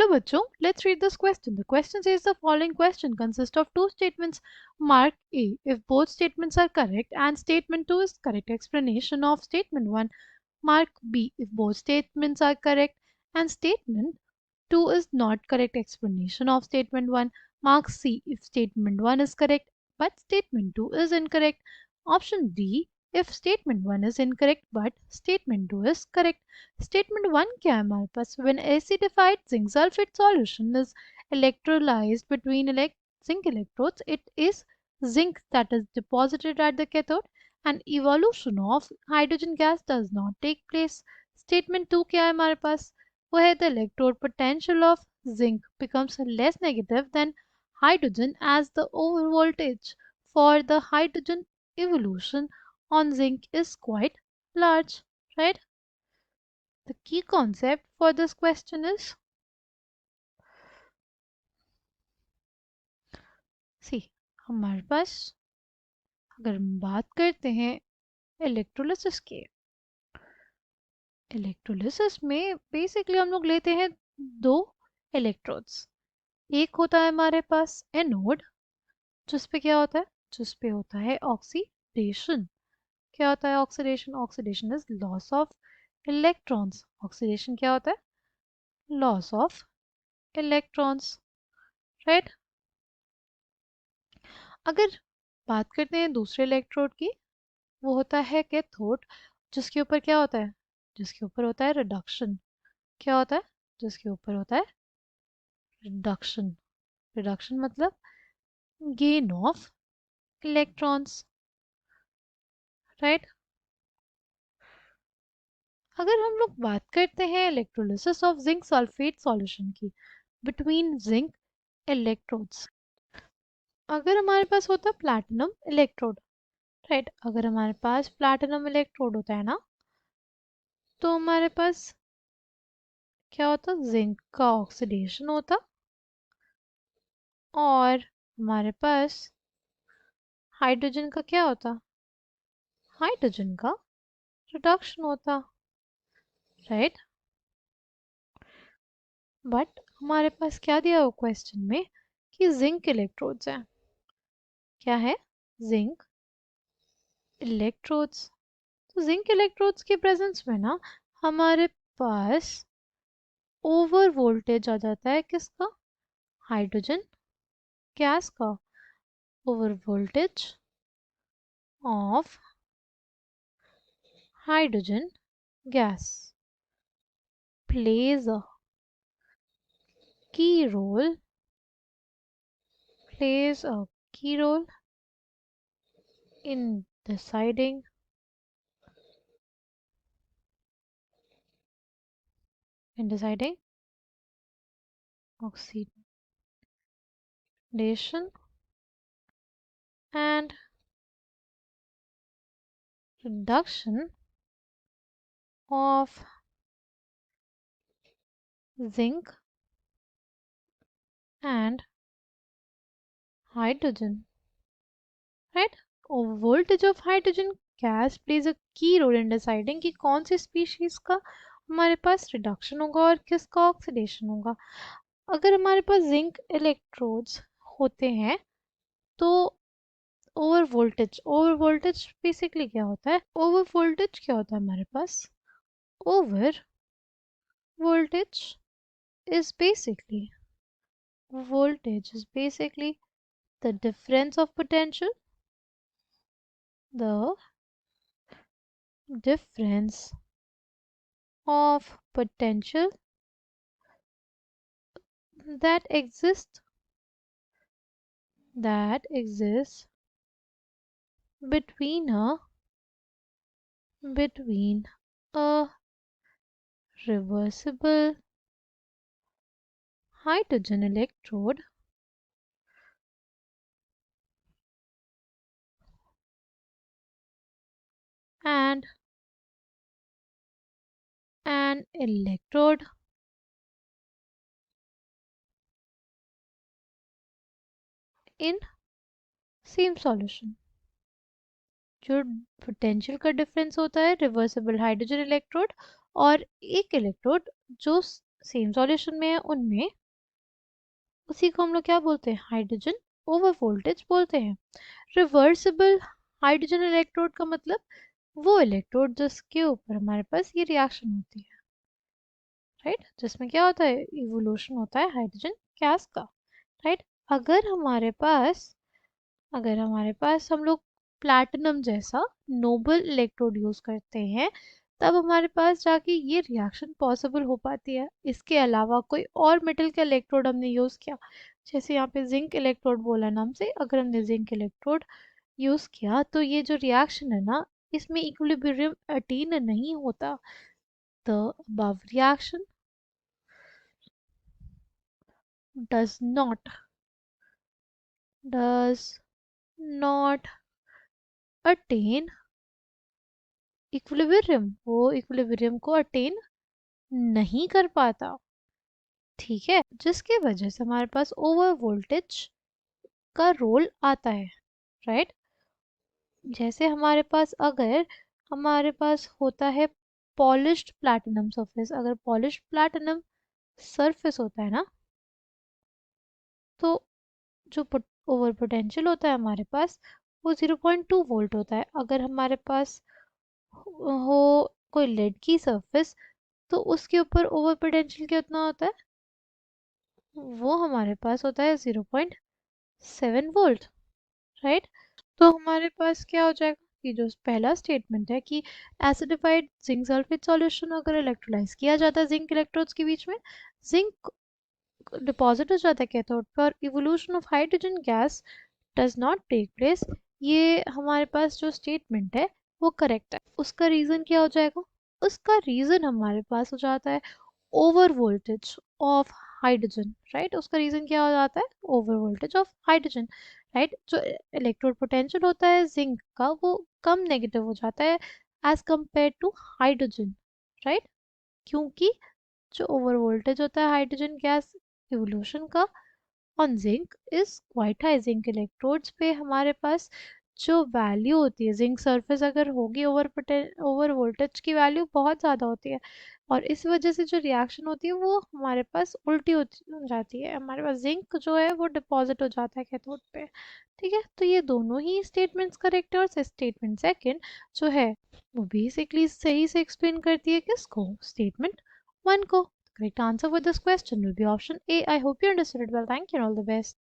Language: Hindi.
Hello bachcho, let's read this question. The question says the following question consists of two statements. Mark A if both statements are correct and statement 2 is correct explanation of statement 1. Mark B if both statements are correct and statement 2 is not correct explanation of statement 1. Mark C if statement 1 is correct but statement 2 is incorrect. Option D if statement 1 is incorrect but statement 2 is correct. Statement 1 क्या है हमारे पास? When acidified zinc sulfate solution is electrolyzed between zinc electrodes, it is zinc that is deposited at the cathode and evolution of hydrogen gas does not take place. Statement 2 क्या है हमारे पास? वो है the electrode potential of zinc becomes less negative than hydrogen as the over voltage for the hydrogen evolution on zinc is quite large, right? The key concept for this question is, see, हमारे पास अगर हम बात करते हैं इलेक्ट्रोलिसिस के, इलेक्ट्रोलिसिस में बेसिकली हम लोग लेते हैं दो इलेक्ट्रोड्स. एक होता है हमारे पास एनोड जिस पे क्या होता है, जिस पे होता है ऑक्सीडेशन. क्या होता है oxidation? Oxidation is loss of electrons. Oxidation क्या होता है? Loss of electrons, right. अगर बात करते हैं दूसरे इलेक्ट्रोड की, वो होता है कैथोड जिसके ऊपर क्या होता है? जिसके ऊपर होता है रिडक्शन. क्या होता है? जिसके ऊपर होता है रिडक्शन. रिडक्शन मतलब गेन ऑफ इलेक्ट्रॉन्स, राइट. अगर हम लोग बात करते हैं electrolysis of zinc sulphate solution की बिटवीन जिंक इलेक्ट्रोड्स, अगर हमारे पास होता प्लैटिनम इलेक्ट्रोड, राइट. अगर हमारे पास प्लैटिनम इलेक्ट्रोड होता है ना, तो हमारे पास क्या होता? जिंक का ऑक्सीडेशन होता और हमारे पास हाइड्रोजन का क्या होता? हाइड्रोजन का रिडक्शन होता, राइट. बट हमारे पास क्या दिया हुआ क्वेश्चन में कि जिंक इलेक्ट्रोड्स हैं. क्या है? Zinc electrodes. तो जिंक इलेक्ट्रोड्स के प्रेजेंस में ना हमारे पास ओवर वोल्टेज आ जाता है किसका? हाइड्रोजन गैस का. Over voltage of hydrogen gas plays a key role in deciding oxidation and reduction of zinc and hydrogen, right. Voltage of hydrogen gas plays a key role in deciding कि कौन सी स्पीशीज का हमारे पास रिडक्शन होगा और किसका ऑक्सीडेशन होगा. अगर हमारे पास जिंक इलेक्ट्रोड्स होते हैं तो ओवर वोल्टेज बेसिकली क्या होता है? ओवर वोल्टेज क्या होता है हमारे पास? Over voltage is basically the difference of potential, the difference of potential that exists between a reversible hydrogen electrode and an electrode in same solution. जो पोटेंशियल का डिफरेंस होता है रिवर्सिबल हाइड्रोजन इलेक्ट्रोड और एक इलेक्ट्रोड जो सेम सॉल्यूशन में है उनमें, उसी को हम लोग क्या बोलते हैं, हाइड्रोजन ओवर वोल्टेज बोलते हैं। रिवर्सिबल हाइड्रोजन इलेक्ट्रोड का मतलब वो इलेक्ट्रोड जिसके ऊपर हमारे पास ये रिएक्शन होती है, राइट, जिसमें क्या होता है, इवोल्यूशन होता है हाइड्रोजन गैस का, राइट। अगर हमारे पास हम लोग प्लैटिनम जैसा नोबल इलेक्ट्रोड यूज करते हैं, तब हमारे पास जाके ये रिएक्शन पॉसिबल हो पाती है। इसके अलावा कोई और मेटल का इलेक्ट्रोड हमने यूज किया, जैसे यहाँ पे जिंक इलेक्ट्रोड बोला नाम से, अगर हमने जिंक इलेक्ट्रोड यूज किया तो ये जो रिएक्शन है ना, इसमें इक्विलिब्रियम अटेन नहीं होता। The above reaction does not attain equilibrium, वो इक्विलिब्रियम को अटेन नहीं कर पाता, ठीक है, जिसके वजह से हमारे पास ओवर वोल्टेज का रोल आता है, राइट। जैसे हमारे पास होता है पॉलिश्ड प्लैटिनम सरफेस, अगर पॉलिश्ड प्लैटिनम सरफेस होता है ना, तो जो ओवर पोटेंशियल होता है हमारे पास वो 0.2 वोल्ट होता है। अगर हमारे पास हो कोई लेड की सरफेस, तो उसके ऊपर ओवर पोटेंशियल कितना होता है, वो हमारे पास होता है 0.7 वोल्ट, राइट। तो हमारे पास क्या हो जाएगा कि जो पहला स्टेटमेंट है कि एसिडिफाइड जिंक सल्फेट सॉल्यूशन अगर इलेक्ट्रोलाइज किया जाता है जिंक इलेक्ट्रोड्स के बीच में, जिंक डिपॉजिट हो जाता है कैथोड पर, evolution of hydrogen gas does not take place, ये हमारे पास जो स्टेटमेंट है वो करेक्ट है। उसका रीज़न क्या हो जाएगा, उसका रीज़न हमारे पास हो जाता है over voltage of hydrogen, right. उसका रीज़न क्या हो जाता है, over voltage of hydrogen, right. जो इलेक्ट्रोड पोटेंशियल होता है जिंक का वो कम नेगेटिव हो जाता है as compare to hydrogen, right, क्योंकि जो ओवर वोल्टेज होता है हाइड्रोजन गैस इवोल्यूशन का on zinc is quite high. Zinc electrodes पे हमारे पास जो वैल्यू होती है, जिंक सरफेस अगर होगी ओवर वोल्टेज की वैल्यू बहुत ज़्यादा होती है, और इस वजह से जो रिएक्शन होती है वो हमारे पास उल्टी हो जाती है, हमारे पास जिंक जो है वो डिपॉजिट हो जाता है कैथोड पे, ठीक है। तो ये दोनों ही स्टेटमेंट्स करेक्ट है, और स्टेटमेंट सेकेंड जो है वो बेसिकली सही से एक्सप्लेन करती है किसको, स्टेटमेंट वन को। Correct answer for this question will be option A. I hope you understood it well. Thank you and all the best.